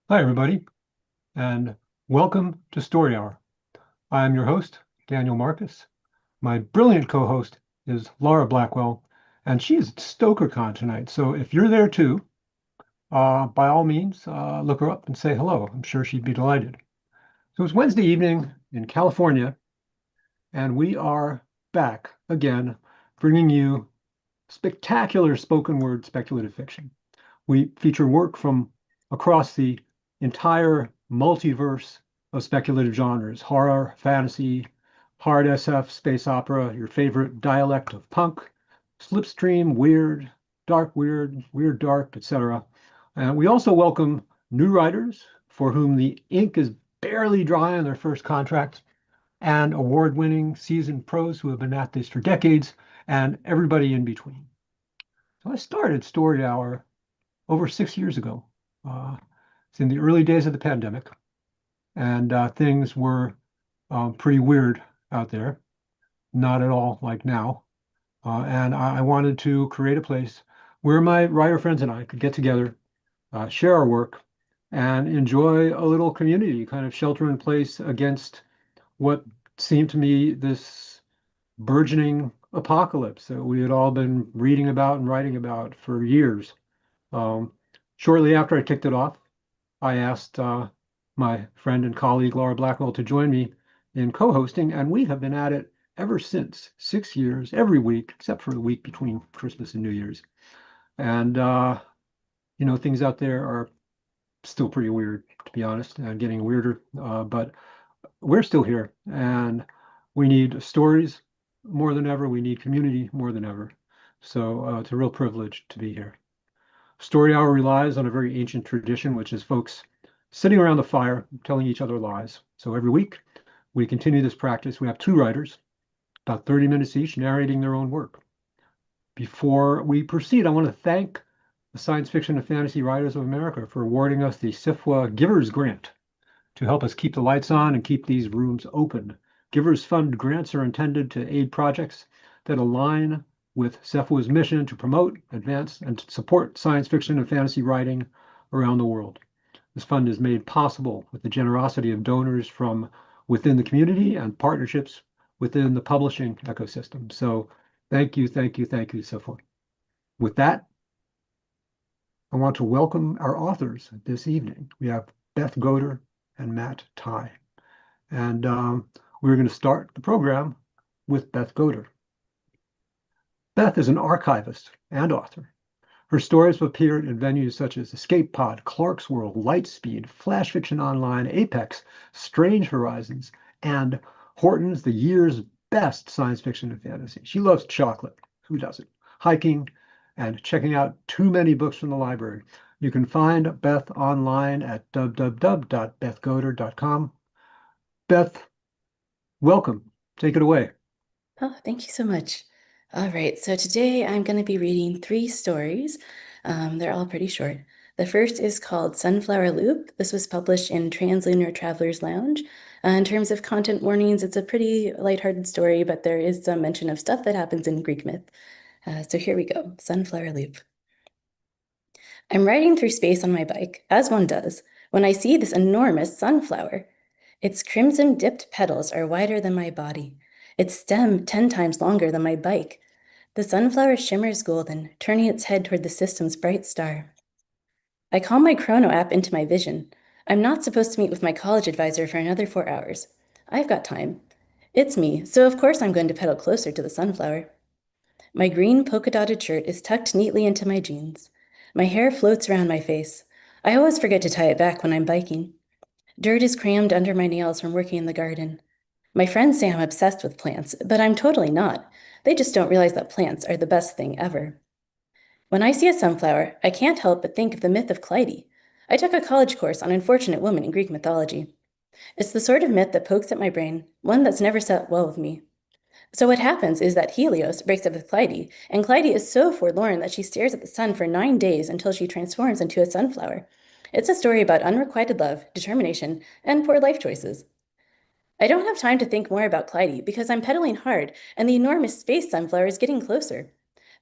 Hi, everybody, and welcome to Story Hour. I am your host, Daniel Marcus. My brilliant co-host is Laura Blackwell, and she is at StokerCon tonight. So if you're there too, by all means, look her up and say hello. I'm sure she'd be delighted. So it's Wednesday evening in California, and we are back again, bringing you spectacular spoken word speculative fiction. We feature work from across the entire multiverse of speculative genres: horror, fantasy, hard SF, space opera, your favorite dialect of punk, slipstream, weird, dark, weird, weird, dark, etc. And we also welcome new writers for whom the ink is barely dry on their first contract, and award-winning seasoned pros who have been at this for decades, and everybody in between. So I started Story Hour over 6 years ago. It's in the early days of the pandemic, and things were pretty weird out there, not at all like now. And I wanted to create a place where my writer friends and I could get together, share our work, and enjoy a little community, kind of shelter in place against what seemed to me this burgeoning apocalypse that we had all been reading about and writing about for years. Um, Shortly after I kicked it off, I asked my friend and colleague Laura Blackwell to join me in co-hosting, and we have been at it ever since. 6 years, every week, except for the week between Christmas and New Year's. And things out there are still pretty weird, to be honest, and getting weirder. But we're still here, and we need stories more than ever. We need community more than ever. So it's a real privilege to be here. Story Hour relies on a very ancient tradition, which is folks sitting around the fire telling each other lies. So every week we continue this practice. We have two writers, about 30 minutes each, narrating their own work. Before we proceed, I want to thank the Science Fiction and Fantasy Writers of America for awarding us the SIFWA Givers Grant to help us keep the lights on and keep these rooms open. Givers Fund grants are intended to aid projects that align with SEFWA's mission to promote, advance, and support science fiction and fantasy writing around the world. This fund is made possible with the generosity of donors from within the community and partnerships within the publishing ecosystem. So thank you, thank you, thank you, SEFWA. With that, I want to welcome our authors this evening. We have Beth Goder and Matt Tighe. And we're going to start the program with Beth Goder. Beth is an archivist and author. Her stories have appeared in venues such as Escape Pod, Clark's World, Lightspeed, Flash Fiction Online, Apex, Strange Horizons, and Horton's The Year's Best Science Fiction and Fantasy. She loves chocolate. Who doesn't? Hiking and checking out too many books from the library. You can find Beth online at www.bethgoder.com. Beth, welcome. Take it away. Oh, thank you so much. All right, so today I'm going to be reading three stories. They're all pretty short. The first is called Sunflower Loop. This was published in Translunar Traveler's Lounge. In terms of content warnings, it's a pretty lighthearted story, but there is some mention of stuff that happens in Greek myth. So here we go, Sunflower Loop. I'm riding through space on my bike, as one does, when I see this enormous sunflower. Its crimson-dipped petals are wider than my body. Its stem 10 times longer than my bike. The sunflower shimmers golden, turning its head toward the system's bright star. I call my chrono app into my vision. I'm not supposed to meet with my college advisor for another 4 hours. I've got time. It's me, so of course I'm going to pedal closer to the sunflower. My green polka-dotted shirt is tucked neatly into my jeans. My hair floats around my face. I always forget to tie it back when I'm biking. Dirt is crammed under my nails from working in the garden. My friends say I'm obsessed with plants, but I'm totally not. They just don't realize that plants are the best thing ever. When I see a sunflower, I can't help but think of the myth of Clytie. I took a college course on unfortunate women in Greek mythology. It's the sort of myth that pokes at my brain, one that's never sat well with me. So what happens is that Helios breaks up with Clytie, and Clytie is so forlorn that she stares at the sun for 9 days until she transforms into a sunflower. It's a story about unrequited love, determination, and poor life choices. I don't have time to think more about Clytie because I'm pedaling hard, and the enormous space sunflower is getting closer.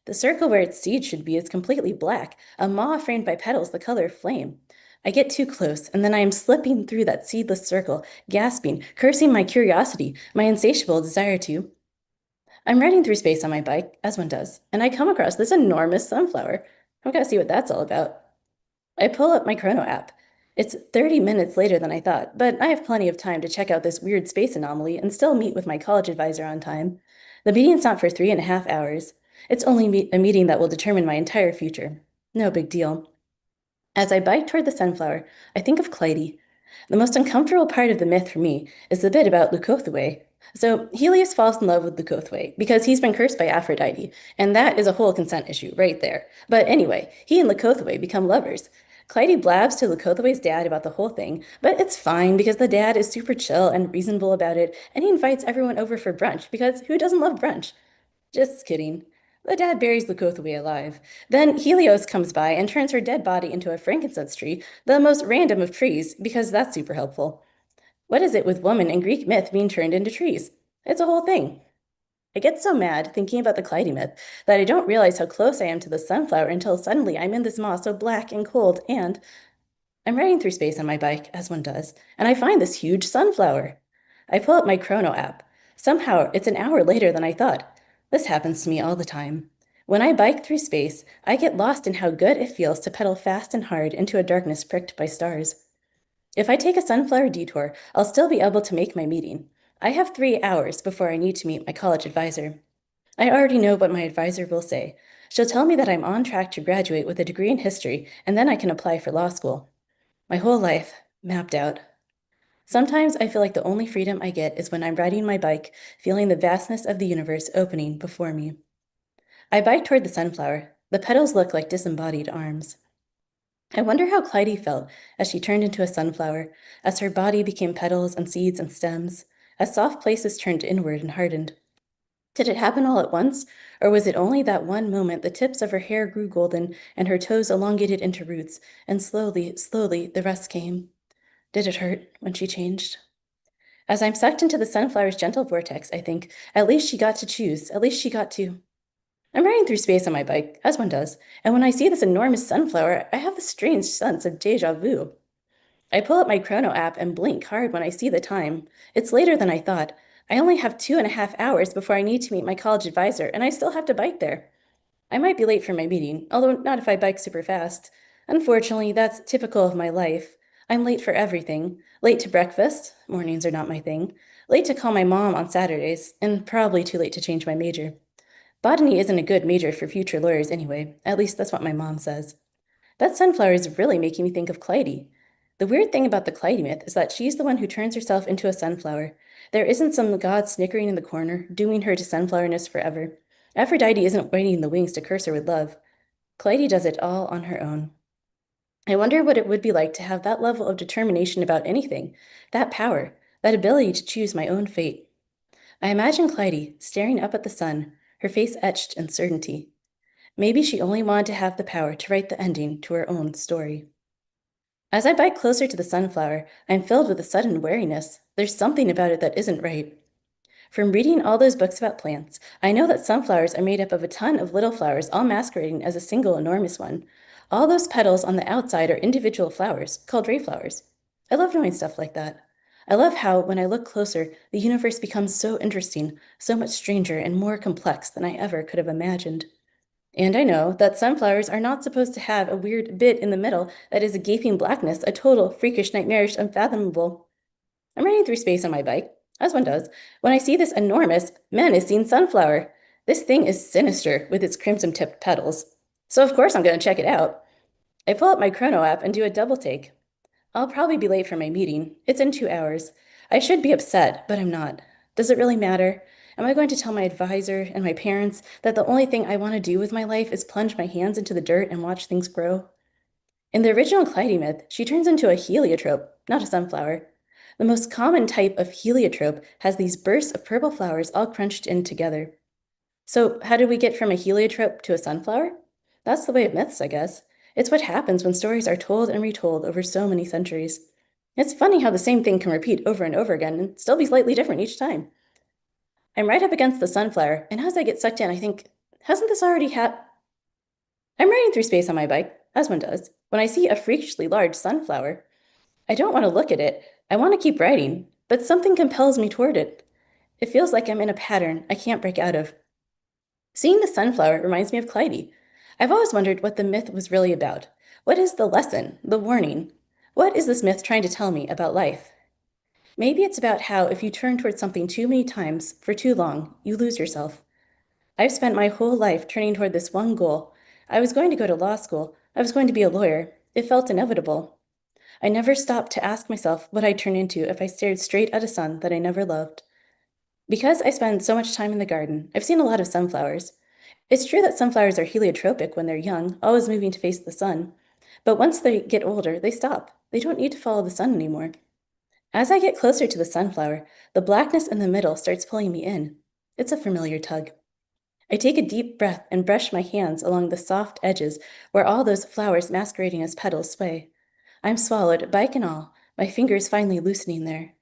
The circle where its seed should be is completely black, a maw framed by petals the color of flame. I get too close, and then I am slipping through that seedless circle, gasping, cursing my curiosity, my insatiable desire to. I'm riding through space on my bike, as one does, and I come across this enormous sunflower. I've got to see what that's all about. I pull up my chrono app. It's 30 minutes later than I thought, but I have plenty of time to check out this weird space anomaly and still meet with my college advisor on time. The meeting's not for 3.5 hours. It's only a meeting that will determine my entire future. No big deal. As I bike toward the sunflower, I think of Clytie. The most uncomfortable part of the myth for me is the bit about Leucothea. So Helios falls in love with Leucothea because he's been cursed by Aphrodite, and that is a whole consent issue right there. But anyway, he and Leucothea become lovers. Clytie blabs to Leucothea's dad about the whole thing, but it's fine because the dad is super chill and reasonable about it, and he invites everyone over for brunch because who doesn't love brunch? Just kidding. The dad buries Leucothea alive. Then Helios comes by and turns her dead body into a frankincense tree, the most random of trees, because that's super helpful. What is it with women in Greek myth being turned into trees? It's a whole thing. I get so mad thinking about the Clytie myth that I don't realize how close I am to the sunflower until suddenly I'm in this moss so black and cold, and I'm riding through space on my bike, as one does, and I find this huge sunflower. I pull up my chrono app. Somehow, it's an hour later than I thought. This happens to me all the time. When I bike through space, I get lost in how good it feels to pedal fast and hard into a darkness pricked by stars. If I take a sunflower detour, I'll still be able to make my meeting. I have 3 hours before I need to meet my college advisor. I already know what my advisor will say. She'll tell me that I'm on track to graduate with a degree in history, and then I can apply for law school. My whole life mapped out. Sometimes I feel like the only freedom I get is when I'm riding my bike, feeling the vastness of the universe opening before me. I bike toward the sunflower. The petals look like disembodied arms. I wonder how Clytie felt as she turned into a sunflower, as her body became petals and seeds and stems, as soft places turned inward and hardened. Did it happen all at once, or was it only that one moment the tips of her hair grew golden and her toes elongated into roots, and slowly, slowly the rest came? Did it hurt when she changed? As I'm sucked into the sunflower's gentle vortex, I think, at least she got to choose. At least she got to. I'm riding through space on my bike, as one does, and when I see this enormous sunflower, I have this strange sense of deja vu. I pull up my chrono app and blink hard when I see the time. It's later than I thought. I only have 2.5 hours before I need to meet my college advisor, and I still have to bike there. I might be late for my meeting, although not if I bike super fast. Unfortunately, that's typical of my life. I'm late for everything. Late to breakfast, mornings are not my thing. Late to call my mom on Saturdays, and probably too late to change my major. Botany isn't a good major for future lawyers anyway, at least that's what my mom says. That sunflower is really making me think of Clytie. The weird thing about the Clytie myth is that she's the one who turns herself into a sunflower. There isn't some god snickering in the corner, dooming her to sunflowerness forever. Aphrodite isn't waiting the wings to curse her with love. Clytie does it all on her own. I wonder what it would be like to have that level of determination about anything, that power, that ability to choose my own fate. I imagine Clytie staring up at the sun, her face etched in certainty. Maybe she only wanted to have the power to write the ending to her own story. As I bike closer to the sunflower, I'm filled with a sudden wariness. There's something about it that isn't right. From reading all those books about plants, I know that sunflowers are made up of a ton of little flowers, all masquerading as a single enormous one. All those petals on the outside are individual flowers, called ray flowers. I love knowing stuff like that. I love how, when I look closer, the universe becomes so interesting, so much stranger and more complex than I ever could have imagined. And I know that sunflowers are not supposed to have a weird bit in the middle that is a gaping blackness, a total, freakish, nightmarish, unfathomable. I'm riding through space on my bike, as one does, when I see this enormous, menacing sunflower. This thing is sinister with its crimson-tipped petals. So of course I'm going to check it out. I pull up my chrono app and do a double take. I'll probably be late for my meeting. It's in 2 hours. I should be upset, but I'm not. Does it really matter? Am I going to tell my advisor and my parents that the only thing I want to do with my life is plunge my hands into the dirt and watch things grow? In the original Clytie myth, she turns into a heliotrope, not a sunflower. The most common type of heliotrope has these bursts of purple flowers all crunched in together. So, how do we get from a heliotrope to a sunflower? That's the way of myths, I guess. It's what happens when stories are told and retold over so many centuries. It's funny how the same thing can repeat over and over again and still be slightly different each time. I'm right up against the sunflower, and as I get sucked in, I think, hasn't this already happened? I'm riding through space on my bike, as one does, when I see a freakishly large sunflower. I don't want to look at it. I want to keep writing, but something compels me toward it. It feels like I'm in a pattern I can't break out of. Seeing the sunflower reminds me of Clytie. I've always wondered what the myth was really about. What is the lesson, the warning? What is this myth trying to tell me about life? Maybe it's about how if you turn towards something too many times for too long, you lose yourself. I've spent my whole life turning toward this one goal. I was going to go to law school. I was going to be a lawyer. It felt inevitable. I never stopped to ask myself what I'd turn into if I stared straight at a sun that I never loved. Because I spend so much time in the garden, I've seen a lot of sunflowers. It's true that sunflowers are heliotropic when they're young, always moving to face the sun. But once they get older, they stop. They don't need to follow the sun anymore. As I get closer to the sunflower, the blackness in the middle starts pulling me in. It's a familiar tug. I take a deep breath and brush my hands along the soft edges where all those flowers masquerading as petals sway. I'm swallowed, bike and all, my fingers finally loosening there.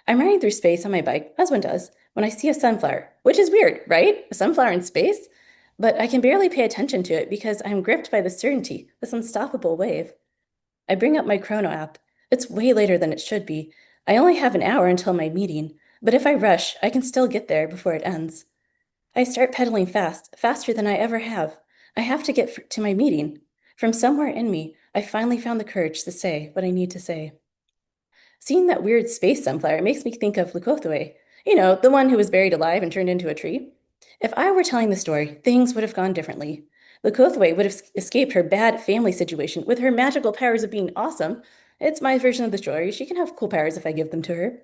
I'm running through space on my bike, as one does, when I see a sunflower, which is weird, right? A sunflower in space? But I can barely pay attention to it because I'm gripped by the certainty, this unstoppable wave. I bring up my chrono app. It's way later than it should be. I only have an hour until my meeting, but if I rush, I can still get there before it ends. I start pedaling fast, faster than I ever have. I have to get to my meeting. From somewhere in me, I finally found the courage to say what I need to say. Seeing that weird space sunflower makes me think of Leucothea, the one who was buried alive and turned into a tree. If I were telling the story, things would have gone differently. Leucothea would have escaped her bad family situation with her magical powers of being awesome. It's my version of the story. She can have cool powers if I give them to her.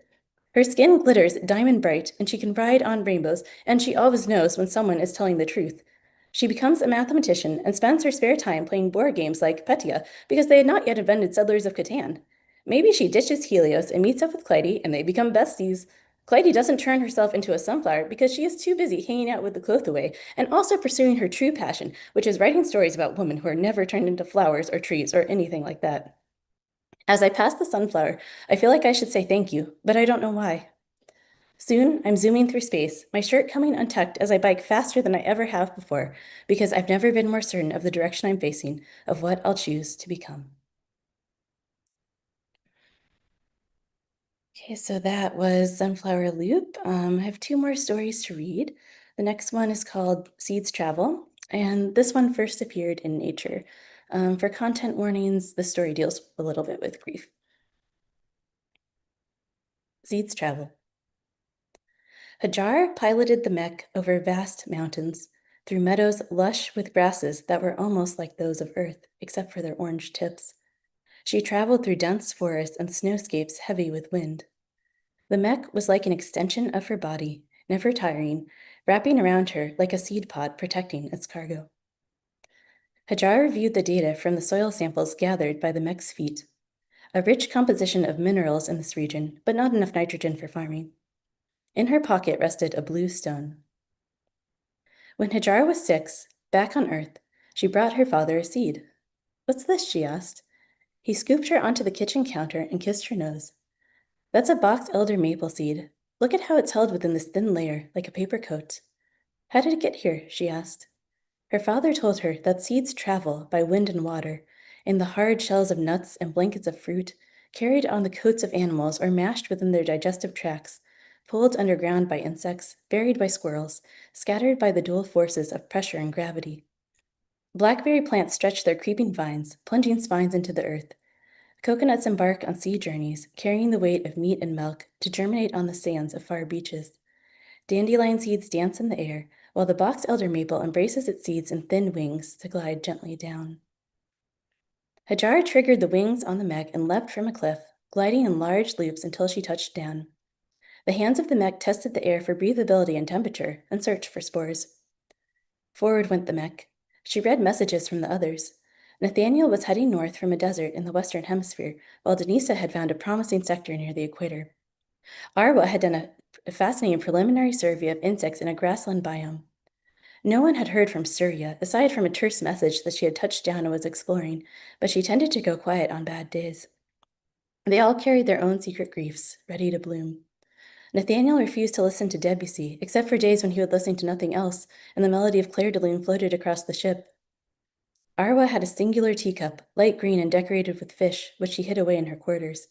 Her skin glitters diamond bright, and she can ride on rainbows, and she always knows when someone is telling the truth. She becomes a mathematician and spends her spare time playing board games like Petia because they had not yet invented Settlers of Catan. Maybe she ditches Helios and meets up with Clytie, and they become besties. Clytie doesn't turn herself into a sunflower because she is too busy hanging out with the Clothaway and also pursuing her true passion, which is writing stories about women who are never turned into flowers or trees or anything like that. As I pass the sunflower, I feel like I should say thank you, but I don't know why. Soon, I'm zooming through space, my shirt coming untucked as I bike faster than I ever have before, because I've never been more certain of the direction I'm facing, of what I'll choose to become. Okay, so that was Sunflower Loop. I have two more stories to read. The next one is called Seeds Travel, and this one first appeared in Nature. For content warnings, the story deals a little bit with grief. Seeds Travel. Hajar piloted the mech over vast mountains, through meadows lush with grasses that were almost like those of Earth, except for their orange tips. She traveled through dense forests and snowscapes heavy with wind. The mech was like an extension of her body, never tiring, wrapping around her like a seed pod protecting its cargo. Hajar reviewed the data from the soil samples gathered by the mech's feet. A rich composition of minerals in this region, but not enough nitrogen for farming. In her pocket rested a blue stone. When Hajar was 6, back on Earth, she brought her father a seed. "What's this?" she asked. He scooped her onto the kitchen counter and kissed her nose. "That's a box elder maple seed. Look at how it's held within this thin layer, like a paper coat." "How did it get here?" she asked. Her father told her that seeds travel by wind and water, in the hard shells of nuts and blankets of fruit, carried on the coats of animals or mashed within their digestive tracts, pulled underground by insects, buried by squirrels, scattered by the dual forces of pressure and gravity. Blackberry plants stretch their creeping vines, plunging spines into the earth. Coconuts embark on sea journeys, carrying the weight of meat and milk to germinate on the sands of far beaches. Dandelion seeds dance in the air, while the box elder maple embraces its seeds in thin wings to glide gently down. Hajar triggered the wings on the mech and leapt from a cliff, gliding in large loops until she touched down. The hands of the mech tested the air for breathability and temperature and searched for spores. Forward went the mech. She read messages from the others. Nathaniel was heading north from a desert in the Western Hemisphere, while Denisa had found a promising sector near the equator. Arwa had done a fascinating preliminary survey of insects in a grassland biome. No one had heard from Surya, aside from a terse message that she had touched down and was exploring, but she tended to go quiet on bad days. They all carried their own secret griefs, ready to bloom. Nathaniel refused to listen to Debussy, except for days when he would listen to nothing else, and the melody of Clair de Lune floated across the ship. Arwa had a singular teacup, light green and decorated with fish, which she hid away in her quarters.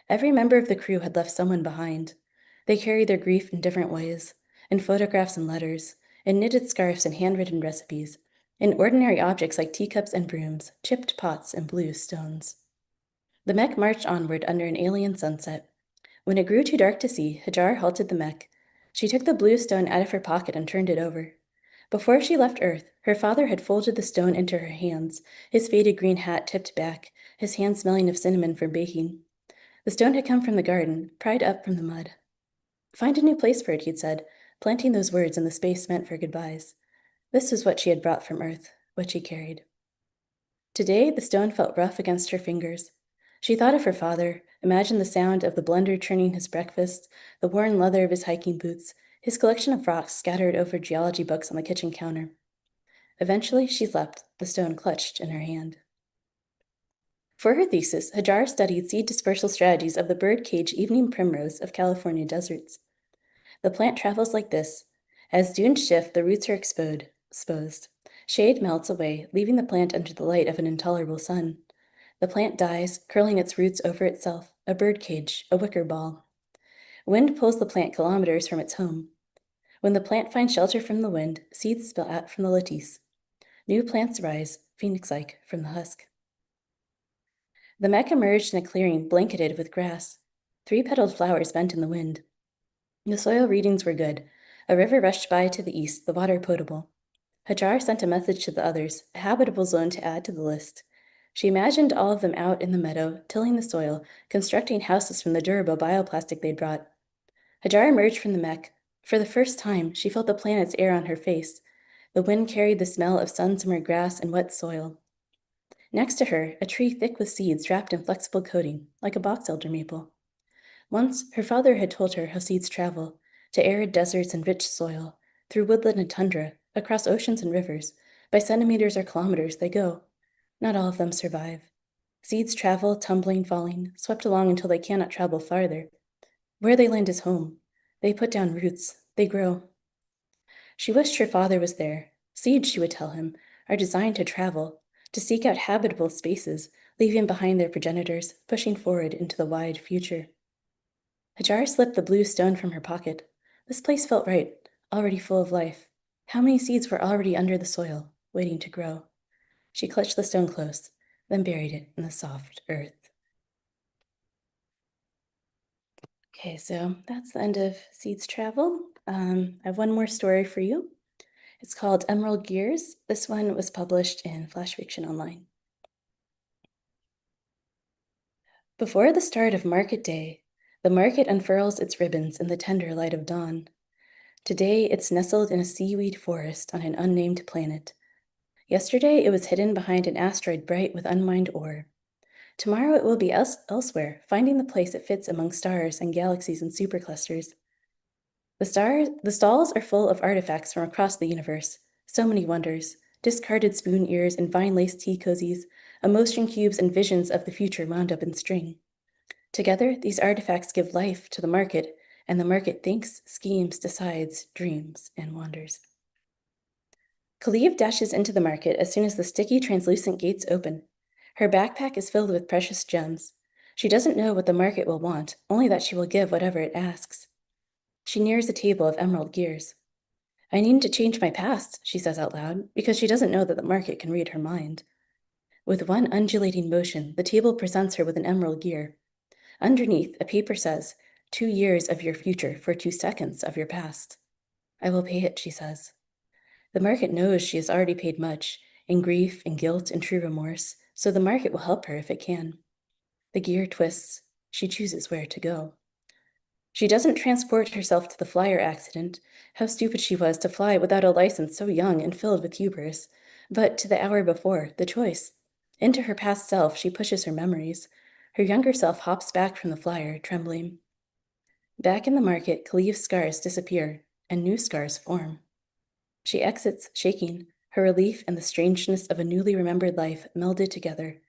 Every member of the crew had left someone behind. They carried their grief in different ways, in photographs and letters, in knitted scarves and handwritten recipes, in ordinary objects like teacups and brooms, chipped pots, and blue stones. The mech marched onward under an alien sunset. When it grew too dark to see, Hajar halted the mech. She took the blue stone out of her pocket and turned it over. Before she left Earth, her father had folded the stone into her hands, his faded green hat tipped back, his hands smelling of cinnamon from baking. The stone had come from the garden, pried up from the mud. Find a new place for it, he'd said, planting those words in the space meant for goodbyes. This was what she had brought from Earth, what she carried. Today, the stone felt rough against her fingers. She thought of her father, imagined the sound of the blender churning his breakfast, the worn leather of his hiking boots, his collection of rocks scattered over geology books on the kitchen counter. Eventually, she slept, the stone clutched in her hand. For her thesis, Hajar studied seed dispersal strategies of the birdcage evening primrose of California deserts. The plant travels like this. As dunes shift, the roots are exposed. Shade melts away, leaving the plant under the light of an intolerable sun. The plant dies, curling its roots over itself, a birdcage, a wicker ball. Wind pulls the plant kilometers from its home. When the plant finds shelter from the wind, seeds spill out from the lattice. New plants rise, phoenix-like, from the husk. The mech emerged in a clearing blanketed with grass. Three-petaled flowers bent in the wind. The soil readings were good. A river rushed by to the east, the water potable. Hajar sent a message to the others, a habitable zone to add to the list. She imagined all of them out in the meadow, tilling the soil, constructing houses from the durable bioplastic they'd brought. Hajar emerged from the mech. For the first time, she felt the planet's air on her face. The wind carried the smell of sun-simmered grass and wet soil. Next to her, a tree thick with seeds wrapped in flexible coating, like a box elder maple. Once, her father had told her how seeds travel, to arid deserts and rich soil, through woodland and tundra, across oceans and rivers. By centimeters or kilometers they go. Not all of them survive. Seeds travel, tumbling, falling, swept along until they cannot travel farther. Where they land is home. They put down roots. They grow. She wished her father was there. Seeds, she would tell him, are designed to travel, to seek out habitable spaces, leaving behind their progenitors, pushing forward into the wide future. Hajar slipped the blue stone from her pocket. This place felt right, already full of life. How many seeds were already under the soil, waiting to grow? She clutched the stone close, then buried it in the soft earth. Okay, so that's the end of Seeds Travel. I have one more story for you. It's called Emerald Gears. This one was published in Flash Fiction Online. Before the start of market day, the market unfurls its ribbons in the tender light of dawn. Today, it's nestled in a seaweed forest on an unnamed planet. Yesterday, it was hidden behind an asteroid bright with unmined ore. Tomorrow, it will be elsewhere, finding the place it fits among stars and galaxies and superclusters. The stalls are full of artifacts from across the universe. So many wonders. Discarded spoon ears and vine-laced tea cozies, emotion cubes and visions of the future wound up in string. Together, these artifacts give life to the market, and the market thinks, schemes, decides, dreams, and wanders. Khalif dashes into the market as soon as the sticky, translucent gates open. Her backpack is filled with precious gems. She doesn't know what the market will want, only that she will give whatever it asks. She nears a table of emerald gears. I need to change my past, she says out loud, because she doesn't know that the market can read her mind. With one undulating motion, the table presents her with an emerald gear. Underneath, a paper says, 2 years of your future for 2 seconds of your past. I will pay it, she says. The market knows she has already paid much, in grief and guilt and true remorse, so the market will help her if it can. The gear twists. She chooses where to go. She doesn't transport herself to the flyer accident. How stupid she was to fly without a license so young and filled with hubris. But to the hour before, the choice. Into her past self, she pushes her memories. Her younger self hops back from the flyer, trembling. Back in the market, Khalif's scars disappear, and new scars form. She exits, shaking, her relief and the strangeness of a newly remembered life melded together.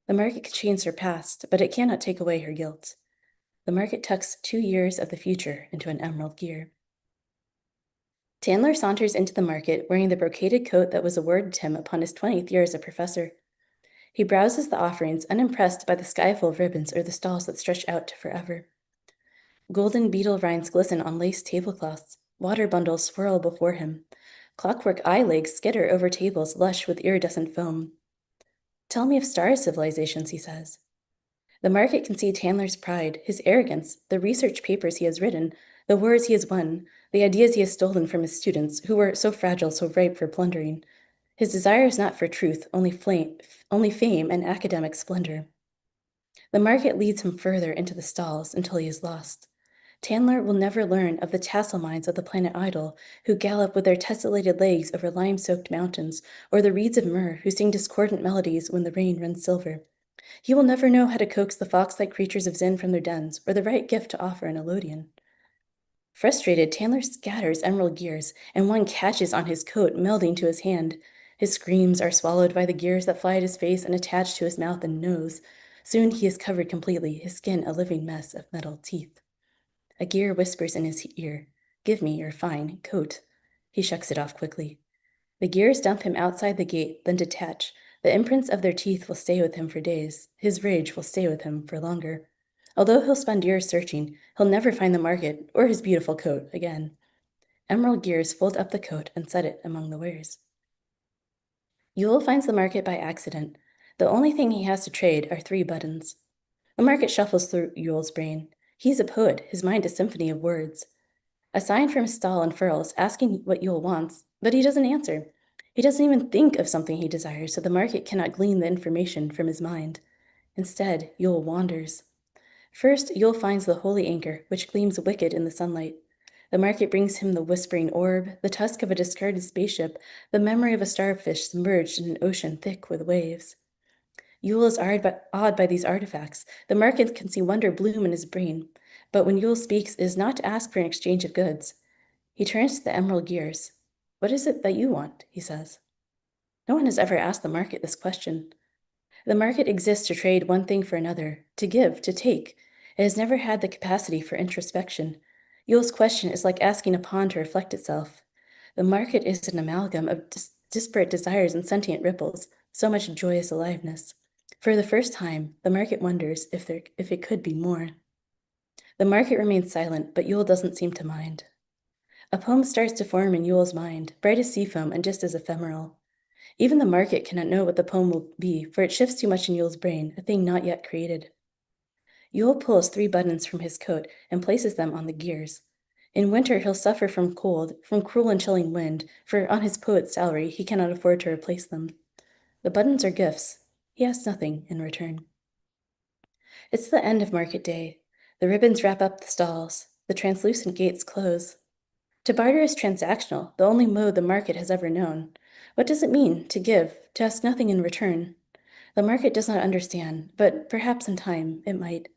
The market can change her past, but it cannot take away her guilt. The market tucks 2 years of the future into an emerald gear. Chandler saunters into the market wearing the brocaded coat that was awarded to him upon his 20th year as a professor. He browses the offerings, unimpressed by the sky full of ribbons or the stalls that stretch out to forever. Golden beetle rinds glisten on lace tablecloths. Water bundles swirl before him. Clockwork eye legs skitter over tables lush with iridescent foam. Tell me of star civilizations, he says. The market can see Chandler's pride, his arrogance, the research papers he has written, the wars he has won, the ideas he has stolen from his students, who were so fragile, so ripe for plundering. His desire is not for truth, only fame and academic splendor. The market leads him further into the stalls until he is lost. Chandler will never learn of the tassel mines of the planet Idle, who gallop with their tessellated legs over lime-soaked mountains, or the reeds of myrrh, who sing discordant melodies when the rain runs silver. He will never know how to coax the fox-like creatures of Zen from their dens, or the right gift to offer an Elodian. Frustrated, Chandler scatters emerald gears, and one catches on his coat, melding to his hand. His screams are swallowed by the gears that fly at his face and attach to his mouth and nose. Soon he is covered completely, his skin a living mess of metal teeth. A gear whispers in his ear, "Give me your fine coat." He shucks it off quickly. The gears dump him outside the gate, then detach. The imprints of their teeth will stay with him for days. His rage will stay with him for longer. Although he'll spend years searching, he'll never find the market or his beautiful coat again. Emerald gears fold up the coat and set it among the wares. Yule finds the market by accident. The only thing he has to trade are 3 buttons. The market shuffles through Yule's brain. He's a poet, his mind a symphony of words. A sign from his stall unfurls, asking what Yule wants, but he doesn't answer. He doesn't even think of something he desires, so the market cannot glean the information from his mind. Instead, Yule wanders. First, Yule finds the holy anchor, which gleams wicked in the sunlight. The market brings him the whispering orb, the tusk of a discarded spaceship, the memory of a starfish submerged in an ocean thick with waves. Yule is awed by these artifacts. The market can see wonder bloom in his brain. But when Yule speaks, it is not to ask for an exchange of goods. He turns to the emerald gears. "What is it that you want?" he says. No one has ever asked the market this question. The market exists to trade one thing for another, to give, to take. It has never had the capacity for introspection. Yule's question is like asking a pond to reflect itself. The market is an amalgam of disparate desires and sentient ripples, so much joyous aliveness. For the first time, the market wonders if it could be more. The market remains silent, but Yule doesn't seem to mind. A poem starts to form in Yule's mind, bright as sea foam and just as ephemeral. Even the market cannot know what the poem will be, for it shifts too much in Yule's brain, a thing not yet created. Yule pulls 3 buttons from his coat and places them on the gears. In winter, he'll suffer from cold, from cruel and chilling wind, for on his poet's salary, he cannot afford to replace them. The buttons are gifts. He asks nothing in return. It's the end of market day. The ribbons wrap up the stalls. The translucent gates close. To barter is transactional, the only mode the market has ever known. What does it mean to give, to ask nothing in return? The market does not understand, but perhaps in time it might.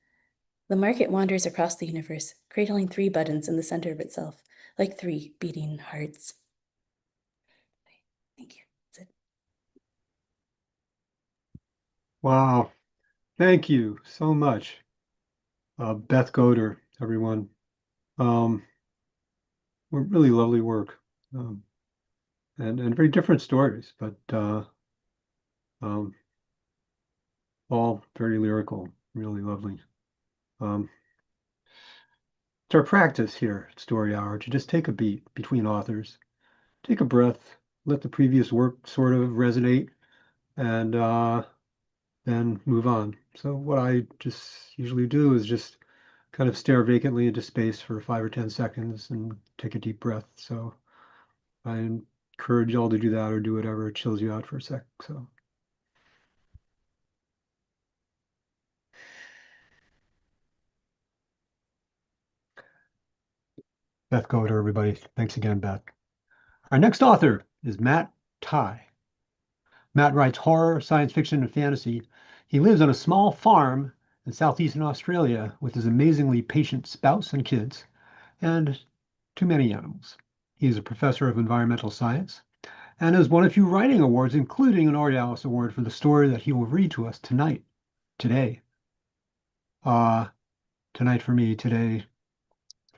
The market wanders across the universe, cradling 3 buttons in the center of itself, like 3 beating hearts. Thank you. That's it. Wow. Thank you so much, Beth Goder, everyone. Um, really lovely work, um, and very different stories, but um, all very lyrical, really lovely. Um, it's our practice here at Story Hour to just take a beat between authors, take a breath, let the previous work sort of resonate, and then move on. So what I just usually do is just kind of stare vacantly into space for 5 or 10 seconds and take a deep breath. So I encourage y'all to do that or do whatever chills you out for a sec. So Beth Goder, everybody. Thanks again, Beth. Our next author is Matt Tighe. Matt writes horror, science fiction, and fantasy. He lives on a small farm in southeastern Australia with his amazingly patient spouse and kids, and too many animals. He is a professor of environmental science and has won a few writing awards, including an Aurealis Award for the story that he will read to us today. Uh, tonight for me, today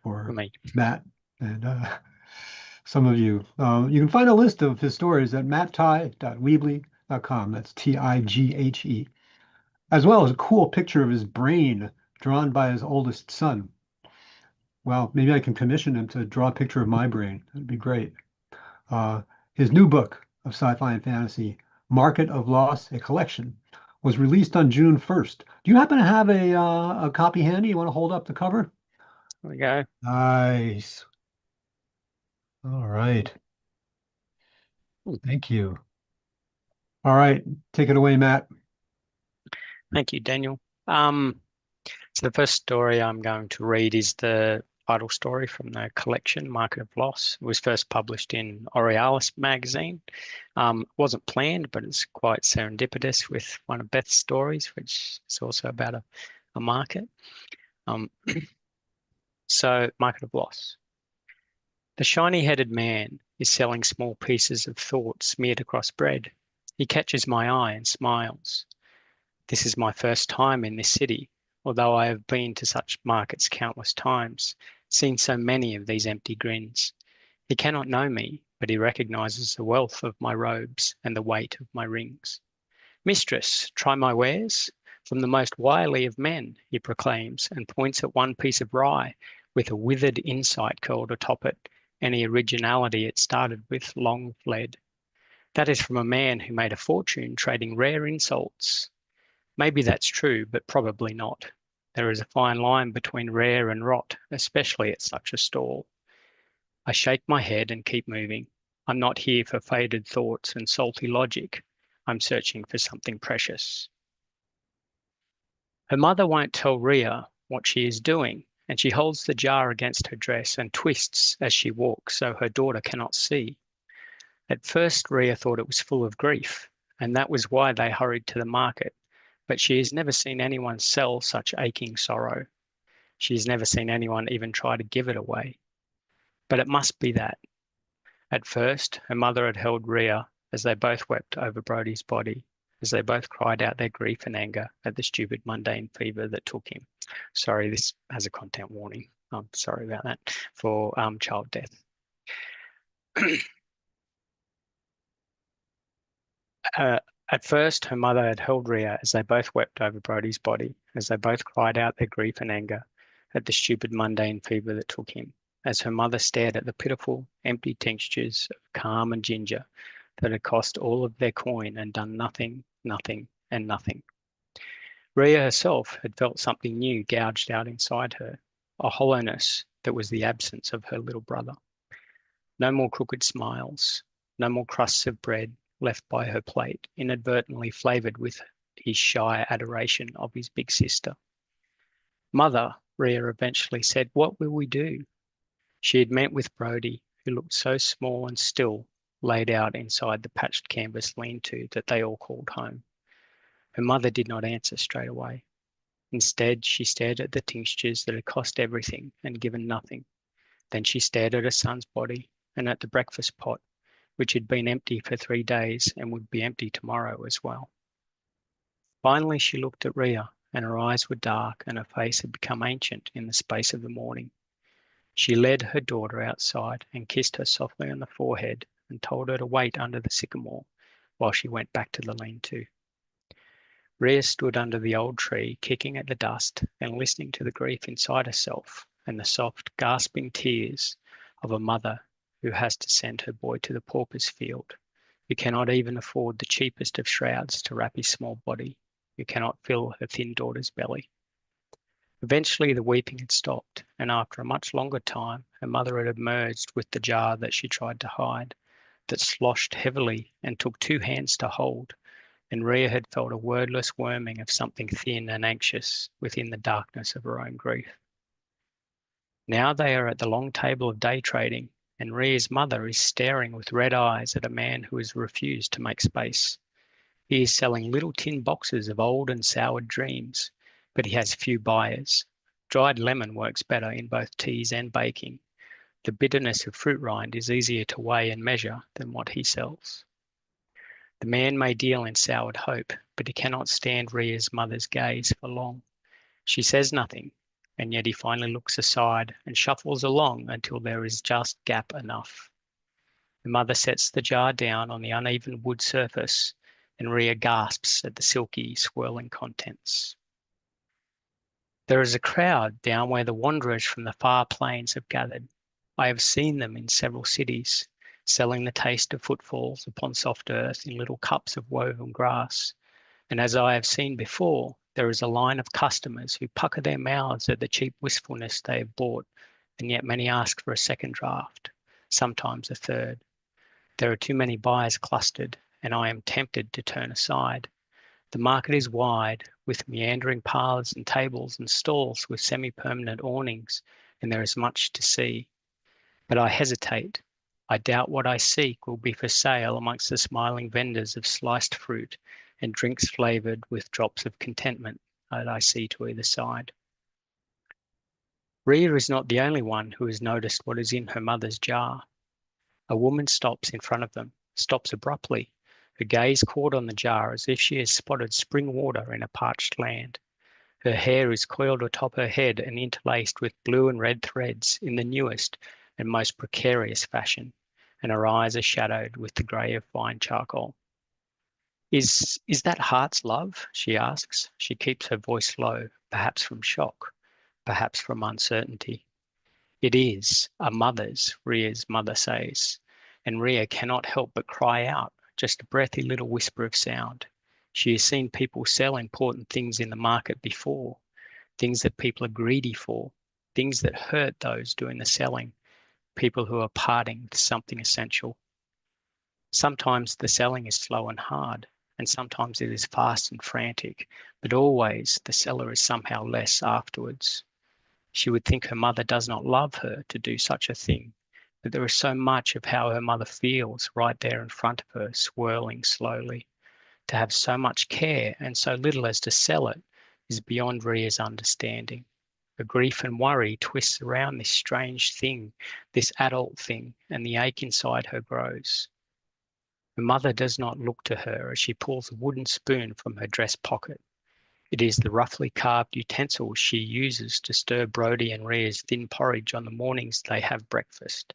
For for me. Matt. And some of you. You can find a list of his stories at matttighe.weebly.com. That's Tighe, as well as a cool picture of his brain drawn by his oldest son. Well, maybe I can commission him to draw a picture of my brain. That'd be great. Uh, his new book of sci-fi and fantasy, Market of Loss, a collection, was released on June 1st. Do you happen to have a copy handy? You want to hold up the cover? There we go. Nice. All right. Hmm. Thank you. All right. Take it away, Matt. Thank you, Daniel. So the first story I'm going to read is the title story from the collection, Market of Loss. It was first published in Aurealis magazine. It wasn't planned, but it's quite serendipitous with one of Beth's stories, which is also about a market. Um, so, Market of Loss. The shiny-headed man is selling small pieces of thought smeared across bread. He catches my eye and smiles. This is my first time in this city, although I have been to such markets countless times, seen so many of these empty grins. He cannot know me, but he recognizes the wealth of my robes and the weight of my rings. Mistress, try my wares. From the most wily of men, he proclaims, and points at one piece of rye with a withered insight curled atop it. Any originality it started with long fled. That is from a man who made a fortune trading rare insults. Maybe that's true, but probably not. There is a fine line between rare and rot, especially at such a stall. I shake my head and keep moving. I'm not here for faded thoughts and salty logic. I'm searching for something precious. Her mother won't tell Ria what she is doing, and she holds the jar against her dress and twists as she walks so her daughter cannot see. At first, Ria thought it was full of grief, and that was why they hurried to the market. But she has never seen anyone sell such aching sorrow. She has never seen anyone even try to give it away. But it must be that. At first, her mother had held Ria as they both wept over Brody's body, as they both cried out their grief and anger at the stupid mundane fever that took him. Sorry, this has a content warning. I'm sorry about that for child death. At first, her mother had held Ria as they both wept over Brody's body, as they both cried out their grief and anger at the stupid mundane fever that took him, as her mother stared at the pitiful, empty tinctures of calm and ginger that had cost all of their coin and done nothing, nothing, and nothing. Ria herself had felt something new gouged out inside her, a hollowness that was the absence of her little brother. No more crooked smiles, no more crusts of bread left by her plate, inadvertently flavoured with his shy adoration of his big sister. Mother, Ria eventually said, what will we do? She had met with Brody, who looked so small and still, laid out inside the patched canvas lean-to that they all called home. Her mother did not answer straight away. Instead, she stared at the tinctures that had cost everything and given nothing. Then she stared at her son's body and at the breakfast pot, which had been empty for 3 days and would be empty tomorrow as well. Finally, she looked at Ria, and her eyes were dark and her face had become ancient in the space of the morning. She led her daughter outside and kissed her softly on the forehead and told her to wait under the sycamore while she went back to the lean-to. Ria stood under the old tree, kicking at the dust and listening to the grief inside herself and the soft, gasping tears of a mother who has to send her boy to the pauper's field, who cannot even afford the cheapest of shrouds to wrap his small body, who cannot fill her thin daughter's belly. Eventually the weeping had stopped, and after a much longer time, her mother had emerged with the jar that she tried to hide, that sloshed heavily and took 2 hands to hold, and Ria had felt a wordless worming of something thin and anxious within the darkness of her own grief. Now they are at the long table of day trading, and Ria's mother is staring with red eyes at a man who has refused to make space. He is selling little tin boxes of old and soured dreams, but he has few buyers. Dried lemon works better in both teas and baking. The bitterness of fruit rind is easier to weigh and measure than what he sells. The man may deal in soured hope, but he cannot stand Ria's mother's gaze for long. She says nothing, and yet he finally looks aside and shuffles along until there is just gap enough. Her mother sets the jar down on the uneven wood surface, and Rhea gasps at the silky, swirling contents. There is a crowd down where the wanderers from the far plains have gathered. I have seen them in several cities, selling the taste of footfalls upon soft earth in little cups of woven grass. And as I have seen before, there is a line of customers who pucker their mouths at the cheap wistfulness they have bought, and yet many ask for a second draft, sometimes a third. There are too many buyers clustered, and I am tempted to turn aside. The market is wide, with meandering paths and tables and stalls with semi-permanent awnings, and there is much to see. But I hesitate. I doubt what I seek will be for sale amongst the smiling vendors of sliced fruit and drinks flavoured with drops of contentment that I see to either side. Rhea is not the only one who has noticed what is in her mother's jar. A woman stops in front of them, stops abruptly, her gaze caught on the jar as if she has spotted spring water in a parched land. Her hair is coiled atop her head and interlaced with blue and red threads in the newest and most precarious fashion, and her eyes are shadowed with the grey of fine charcoal. Is that heart's love? She asks. She keeps her voice low, perhaps from shock, perhaps from uncertainty. It is a mother's, Rhea's mother says, and Rhea cannot help but cry out, just a breathy little whisper of sound. She has seen people sell important things in the market before, things that people are greedy for, things that hurt those doing the selling, people who are parting with something essential. Sometimes the selling is slow and hard, and sometimes it is fast and frantic, but always the seller is somehow less afterwards. She would think her mother does not love her to do such a thing, but there is so much of how her mother feels right there in front of her, swirling slowly. To have so much care and so little as to sell it is beyond Rhea's understanding. Her grief and worry twists around this strange thing, this adult thing, and the ache inside her grows. Her mother does not look to her as she pulls a wooden spoon from her dress pocket. It is the roughly carved utensil she uses to stir Brody and Rhea's thin porridge on the mornings they have breakfast,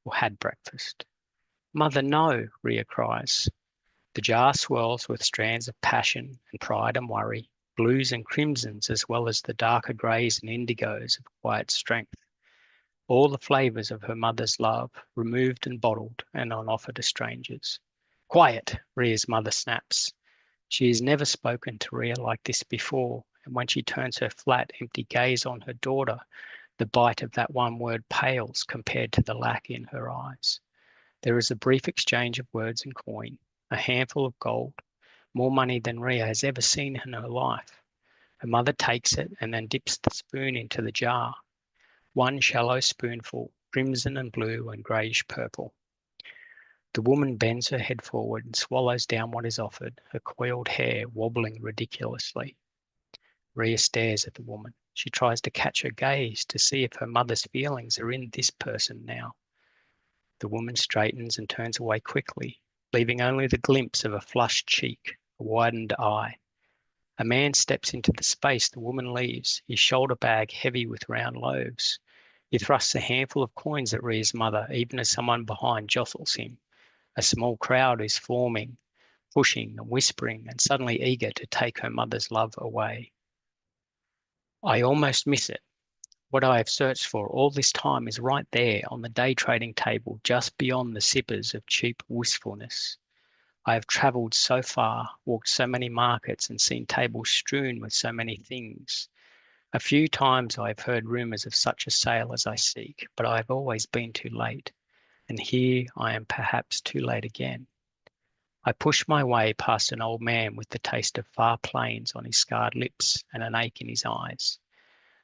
or had breakfast. Mother, no, Rhea cries. The jar swirls with strands of passion and pride and worry, blues and crimsons as well as the darker greys and indigos of quiet strength. All the flavours of her mother's love, removed and bottled and on offer to strangers. Quiet, Rhea's mother snaps. She has never spoken to Rhea like this before, and when she turns her flat, empty gaze on her daughter, the bite of that one word pales compared to the lack in her eyes. There is a brief exchange of words and coin, a handful of gold, more money than Rhea has ever seen in her life. Her mother takes it and then dips the spoon into the jar. One shallow spoonful, crimson and blue and greyish purple. The woman bends her head forward and swallows down what is offered, her coiled hair wobbling ridiculously. Rhea stares at the woman. She tries to catch her gaze to see if her mother's feelings are in this person now. The woman straightens and turns away quickly, leaving only the glimpse of a flushed cheek, a widened eye. A man steps into the space the woman leaves, his shoulder bag heavy with round loaves. He thrusts a handful of coins at Rhea's mother, even as someone behind jostles him. A small crowd is forming, pushing and whispering and suddenly eager to take her mother's love away. I almost miss it. What I have searched for all this time is right there on the day trading table, just beyond the sippers of cheap wistfulness. I have travelled so far, walked so many markets and seen tables strewn with so many things. A few times I have heard rumours of such a sale as I seek, but I have always been too late. And here I am perhaps too late again. I push my way past an old man with the taste of far plains on his scarred lips and an ache in his eyes.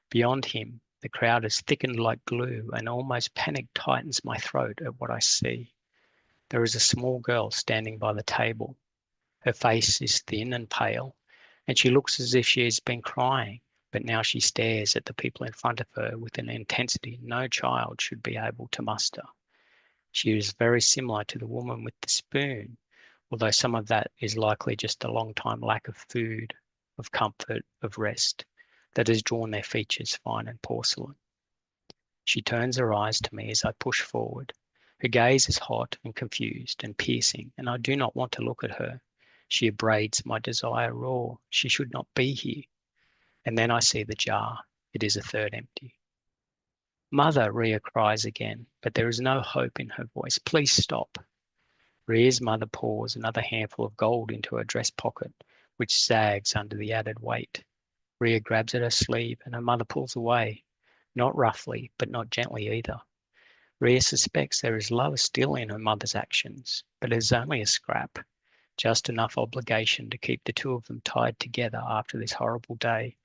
Beyond him, the crowd is thickened like glue, and almost panic tightens my throat at what I see. There is a small girl standing by the table. Her face is thin and pale, and she looks as if she has been crying, but now she stares at the people in front of her with an intensity no child should be able to muster. She is very similar to the woman with the spoon, although some of that is likely just a long time lack of food, of comfort, of rest, that has drawn their features fine and porcelain. She turns her eyes to me as I push forward. Her gaze is hot and confused and piercing, and I do not want to look at her. She abrades my desire raw. She should not be here. And then I see the jar. It is a third empty. Mother, Rhea cries again, but there is no hope in her voice. Please stop. Rhea's mother pours another handful of gold into her dress pocket, which sags under the added weight. Rhea grabs at her sleeve, and her mother pulls away, not roughly, but not gently either. Rhea suspects there is love still in her mother's actions, but it is only a scrap, just enough obligation to keep the two of them tied together after this horrible day,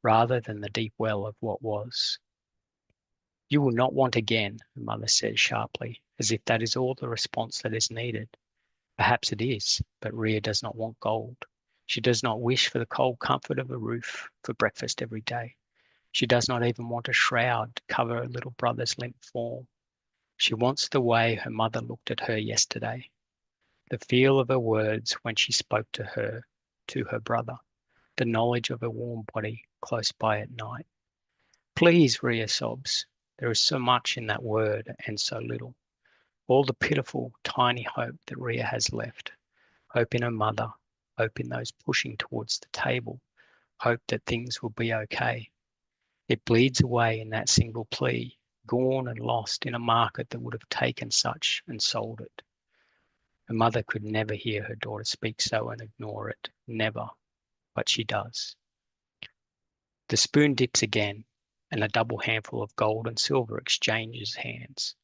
rather than the deep well of what was. You will not want again, her mother says sharply, as if that is all the response that is needed. Perhaps it is, but Rhea does not want gold. She does not wish for the cold comfort of a roof for breakfast every day. She does not even want a shroud to cover her little brother's limp form. She wants the way her mother looked at her yesterday, the feel of her words when she spoke to her brother, the knowledge of her warm body close by at night. Please, Rhea sobs. There is so much in that word and so little. All the pitiful, tiny hope that Rhea has left. Hope in her mother, hope in those pushing towards the table, hope that things will be okay. It bleeds away in that single plea, gone and lost in a market that would have taken such and sold it. Her mother could never hear her daughter speak so and ignore it, never, but she does. The spoon dips again, and a double handful of gold and silver exchanges hands.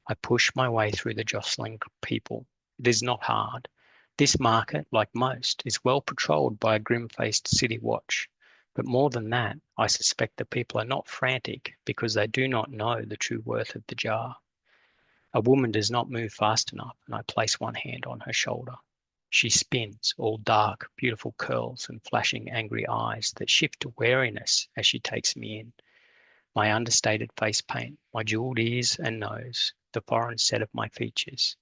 I push my way through the jostling people. It is not hard. This market, like most, is well patrolled by a grim-faced city watch. But more than that, I suspect the people are not frantic because they do not know the true worth of the jar. A woman does not move fast enough, and I place one hand on her shoulder. She spins, all dark, beautiful curls and flashing angry eyes that shift to wariness as she takes me in. My understated face paint, my jeweled ears and nose, the foreign set of my features.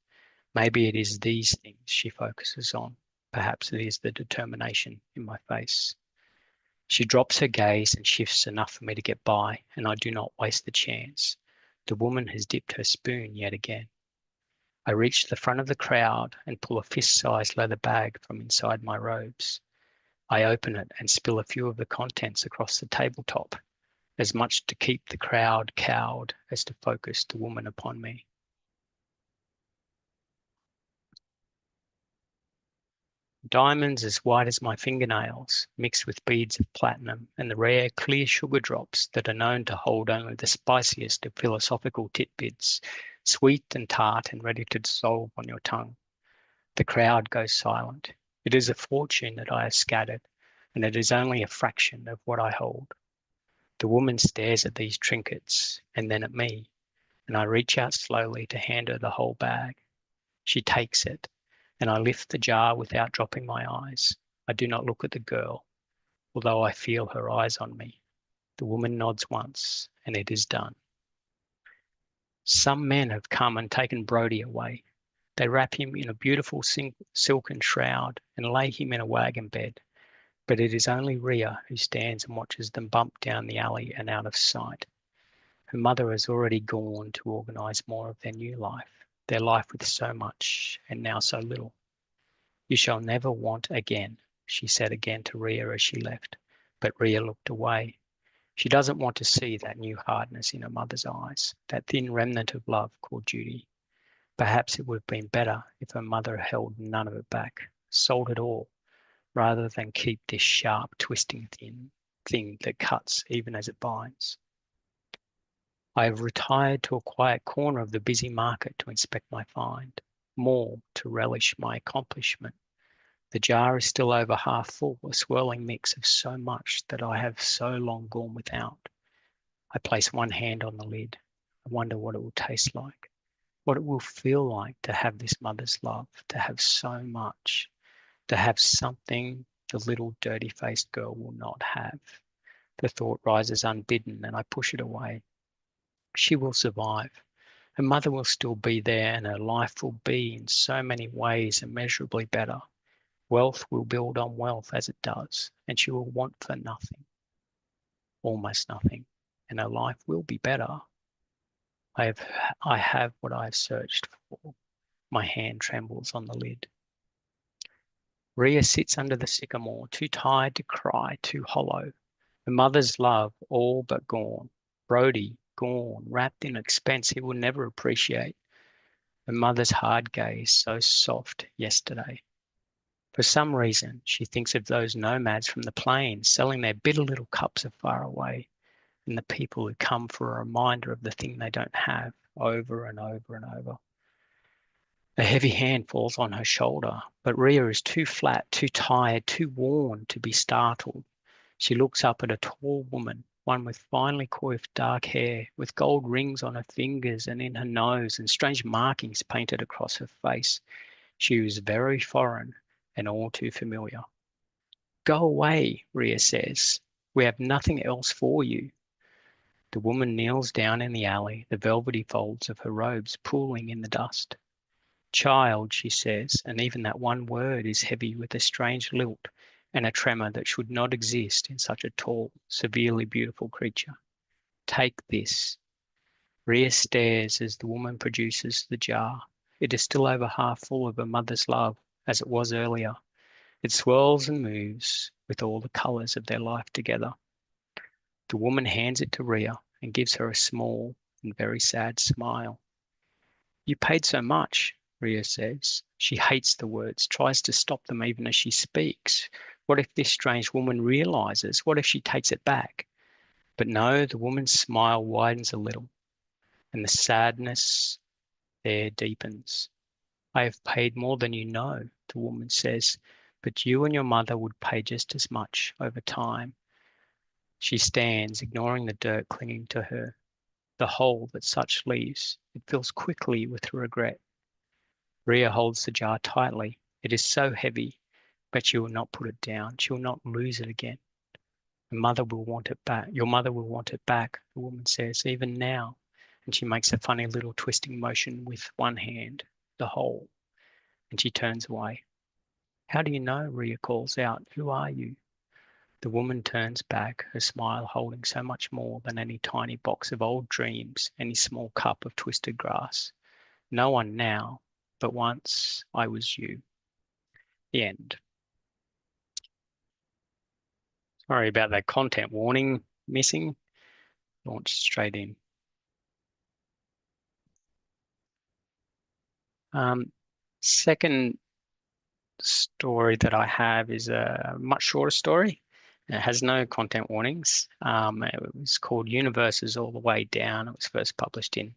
Maybe it is these things she focuses on. Perhaps it is the determination in my face. She drops her gaze and shifts enough for me to get by, and I do not waste the chance. The woman has dipped her spoon yet again. I reach the front of the crowd and pull a fist-sized leather bag from inside my robes. I open it and spill a few of the contents across the tabletop, as much to keep the crowd cowed as to focus the woman upon me. Diamonds as white as my fingernails, mixed with beads of platinum and the rare, clear sugar drops that are known to hold only the spiciest of philosophical titbits, sweet and tart and ready to dissolve on your tongue. The crowd goes silent. It is a fortune that I have scattered, and it is only a fraction of what I hold. The woman stares at these trinkets and then at me, and I reach out slowly to hand her the whole bag. She takes it, and I lift the jar without dropping my eyes. I do not look at the girl, although I feel her eyes on me. The woman nods once, and it is done. Some men have come and taken Brody away. They wrap him in a beautiful silken shroud and lay him in a wagon bed. But it is only Rhea who stands and watches them bump down the alley and out of sight. Her mother has already gone to organise more of their new life, their life with so much and now so little. You shall never want again, she said again to Rhea as she left, but Rhea looked away. She doesn't want to see that new hardness in her mother's eyes, that thin remnant of love called duty. Perhaps it would have been better if her mother held none of it back, sold it all, rather than keep this sharp, twisting thing that cuts even as it binds. I have retired to a quiet corner of the busy market to inspect my find, more to relish my accomplishment. The jar is still over half full, a swirling mix of so much that I have so long gone without. I place one hand on the lid. I wonder what it will taste like, what it will feel like to have this mother's love, to have so much, to have something the little dirty-faced girl will not have. The thought rises unbidden and I push it away. She will survive. Her mother will still be there and her life will be in so many ways immeasurably better. Wealth will build on wealth as it does, and she will want for nothing, almost nothing, and her life will be better. I have what I have searched for. My hand trembles on the lid. Rhea sits under the sycamore, too tired to cry, too hollow. Her mother's love all but gone. Brody, gone, wrapped in expense he will never appreciate. Her mother's hard gaze, so soft yesterday. For some reason, she thinks of those nomads from the plains selling their bitter little cups of far away, and the people who come for a reminder of the thing they don't have over and over and over. A heavy hand falls on her shoulder, but Rhea is too flat, too tired, too worn to be startled. She looks up at a tall woman, one with finely coiffed dark hair, with gold rings on her fingers and in her nose and strange markings painted across her face. She was very foreign and all too familiar. Go away, Rhea says. We have nothing else for you. The woman kneels down in the alley, the velvety folds of her robes pooling in the dust. Child, she says, and even that one word is heavy with a strange lilt and a tremor that should not exist in such a tall, severely beautiful creature. Take this. Rhea stares as the woman produces the jar. It is still over half full of her mother's love, as it was earlier. It swirls and moves with all the colours of their life together. The woman hands it to Rhea and gives her a small and very sad smile. You paid so much, Rhea says. She hates the words, tries to stop them even as she speaks. What if this strange woman realizes? What if she takes it back? But no, the woman's smile widens a little, and the sadness there deepens. I have paid more than you know, the woman says, but you and your mother would pay just as much over time. She stands, ignoring the dirt clinging to her, the hole that such leaves. It fills quickly with regret. Rhea holds the jar tightly. It is so heavy, but she will not put it down. She will not lose it again. Your mother will want it back. Your mother will want it back, the woman says, even now. And she makes a funny little twisting motion with one hand, the hole, and she turns away. How do you know? Rhea calls out. Who are you? The woman turns back, her smile holding so much more than any tiny box of old dreams, any small cup of twisted grass. No one now, but once I was you. The end. Sorry about that content warning missing. Launched straight in. Second story that I have is a much shorter story. It has no content warnings. It was called Universes All the Way Down. It was first published in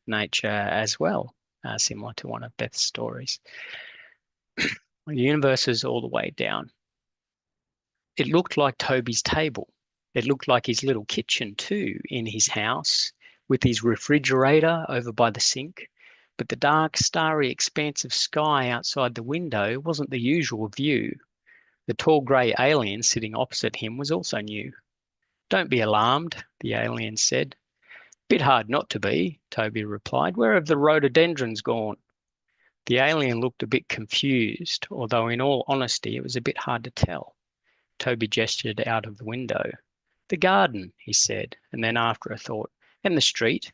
Nature as well, similar to one of Beth's stories. Universes All the Way Down. It looked like Toby's table. It looked like his little kitchen too, in his house, with his refrigerator over by the sink. But the dark, starry expanse of sky outside the window wasn't the usual view. The tall grey alien sitting opposite him was also new. Don't be alarmed, the alien said. Bit hard not to be, Toby replied. Where have the rhododendrons gone? The alien looked a bit confused, although in all honesty it was a bit hard to tell. Toby gestured out of the window. The garden, he said, and then after a thought, and the street.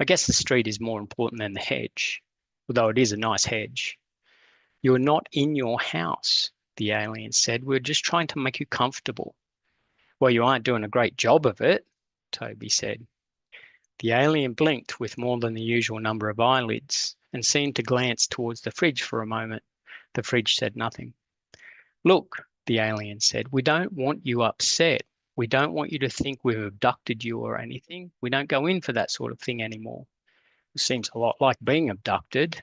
I guess the street is more important than the hedge, although it is a nice hedge. You're not in your house, the alien said. We're just trying to make you comfortable. Well, you aren't doing a great job of it, Toby said. The alien blinked with more than the usual number of eyelids and seemed to glance towards the fridge for a moment. The fridge said nothing. Look, the alien said, we don't want you upset. We don't want you to think we've abducted you or anything. We don't go in for that sort of thing anymore. It seems a lot like being abducted.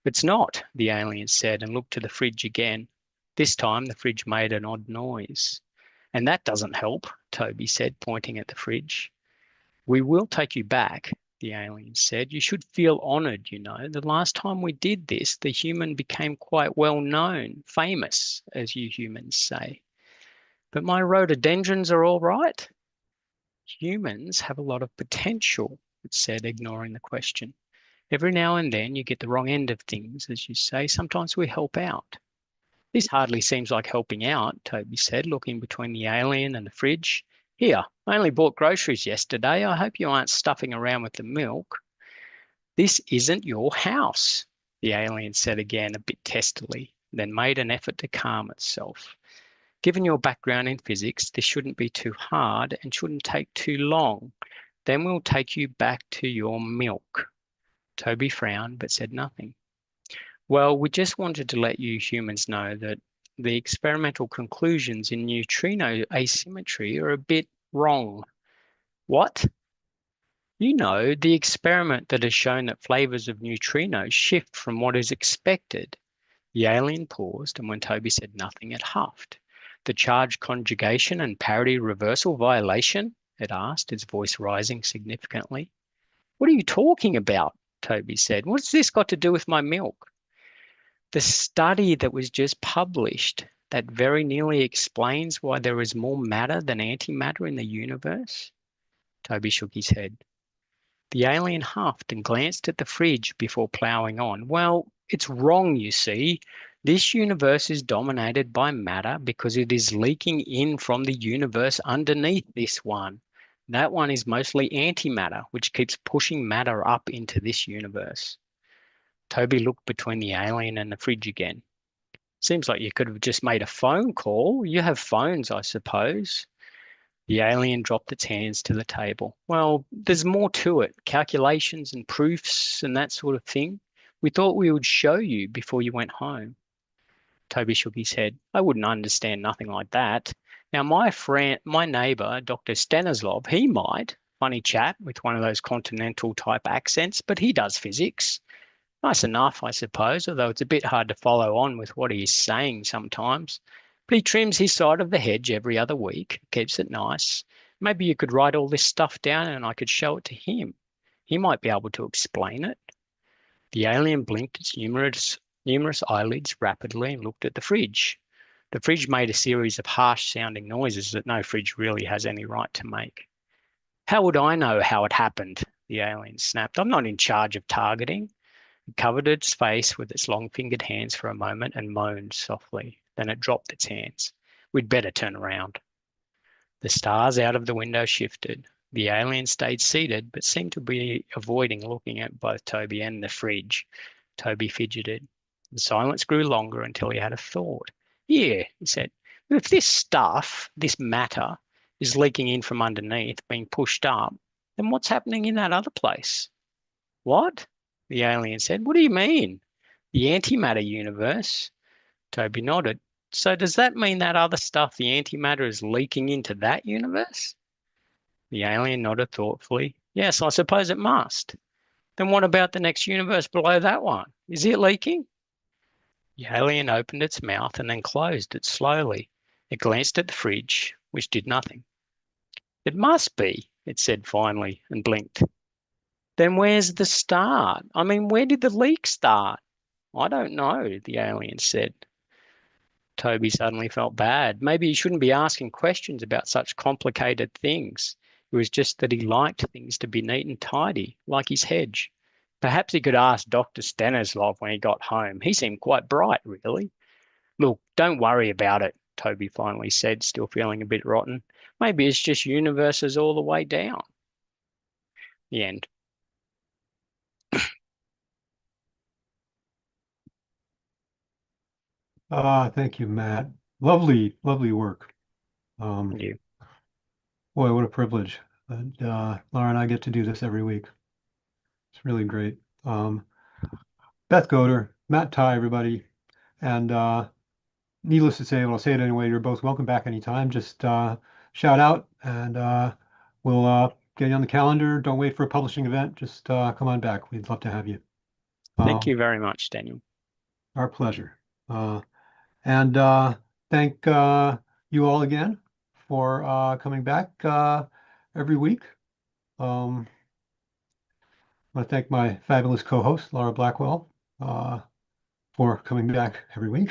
It's not, the alien said and looked to the fridge again. This time the fridge made an odd noise. And that doesn't help, Toby said, pointing at the fridge. We will take you back, the alien said. You should feel honoured, you know. The last time we did this, the human became quite well known, famous, as you humans say. But my rhododendrons are all right. Humans have a lot of potential, it said, ignoring the question. Every now and then you get the wrong end of things, as you say. Sometimes we help out. This hardly seems like helping out, Toby said, looking between the alien and the fridge. Here, I only bought groceries yesterday. I hope you aren't stuffing around with the milk. This isn't your house, the alien said again, a bit testily, then made an effort to calm itself. Given your background in physics, this shouldn't be too hard and shouldn't take too long. Then we'll take you back to your milk. Toby frowned but said nothing. Well, we just wanted to let you humans know that the experimental conclusions in neutrino asymmetry are a bit wrong. What? You know, the experiment that has shown that flavors of neutrinos shift from what is expected. The alien paused, and when Toby said nothing, it huffed. The charge conjugation and parity reversal violation? It asked, its voice rising significantly. What are you talking about? Toby said. What's this got to do with my milk? The study that was just published that very nearly explains why there is more matter than antimatter in the universe? Toby shook his head. The alien huffed and glanced at the fridge before ploughing on. Well, it's wrong, you see. This universe is dominated by matter because it is leaking in from the universe underneath this one. That one is mostly antimatter, which keeps pushing matter up into this universe. Toby looked between the alien and the fridge again. Seems like you could have just made a phone call. You have phones, I suppose. The alien dropped its hands to the table. Well, there's more to it. Calculations and proofs and that sort of thing. We thought we would show you before you went home. Toby shook his head. I wouldn't understand nothing like that. Now, my neighbour, Dr. Stanislav, he might. Funny chap with one of those continental type accents, but he does physics. Nice enough, I suppose, although it's a bit hard to follow on with what he's saying sometimes. But he trims his side of the hedge every other week, keeps it nice. Maybe you could write all this stuff down and I could show it to him. He might be able to explain it. The alien blinked its numerous eyelids rapidly and looked at the fridge. The fridge made a series of harsh sounding noises that no fridge really has any right to make. How would I know how it happened? The alien snapped. I'm not in charge of targeting. It covered its face with its long-fingered hands for a moment and moaned softly. Then it dropped its hands. We'd better turn around. The stars out of the window shifted. The alien stayed seated, but seemed to be avoiding looking at both Toby and the fridge. Toby fidgeted. The silence grew longer until he had a thought. Yeah, he said. If this stuff, this matter, is leaking in from underneath, being pushed up, then what's happening in that other place? What? The alien said. What do you mean? The antimatter universe? Toby nodded. So does that mean that other stuff, the antimatter, is leaking into that universe? The alien nodded thoughtfully. Yes, I suppose it must. Then what about the next universe below that one? Is it leaking? The alien opened its mouth and then closed it slowly. It glanced at the fridge, which did nothing. It must be, it said finally, and blinked. Then where's the start? I mean, where did the leak start? I don't know, the alien said. Toby suddenly felt bad. Maybe he shouldn't be asking questions about such complicated things. It was just that he liked things to be neat and tidy, like his hedge. Perhaps he could ask Dr. Stanislav when he got home. He seemed quite bright, really. Look, don't worry about it, Toby finally said, still feeling a bit rotten. Maybe it's just universes all the way down. The end. Thank you, Matt. Lovely, lovely work. Thank you. Boy, what a privilege. Laura and I get to do this every week. It's really great. Beth Goder, Matt Tighe, everybody. And needless to say, but I'll say it anyway, you're both welcome back anytime. Just shout out and we'll get you on the calendar. Don't wait for a publishing event. Just come on back. We'd love to have you. Thank you very much, Daniel. Our pleasure. And thank you all again for coming back every week. I want to thank my fabulous co-host, Laura Blackwell, for coming back every week.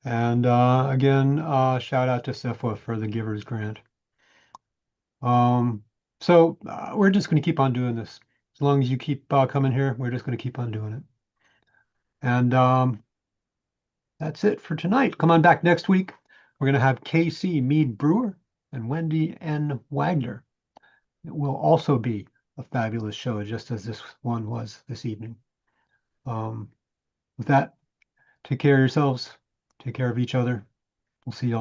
And again, shout out to SIFWA for the Givers Grant. So we're just going to keep on doing this. As long as you keep coming here, we're just going to keep on doing it. And that's it for tonight. Come on back next week. We're going to have KC Mead Brewer and Wendy N. Wagner. It will also be a fabulous show, just as this one was this evening. With that, take care of yourselves, take care of each other. We'll see y'all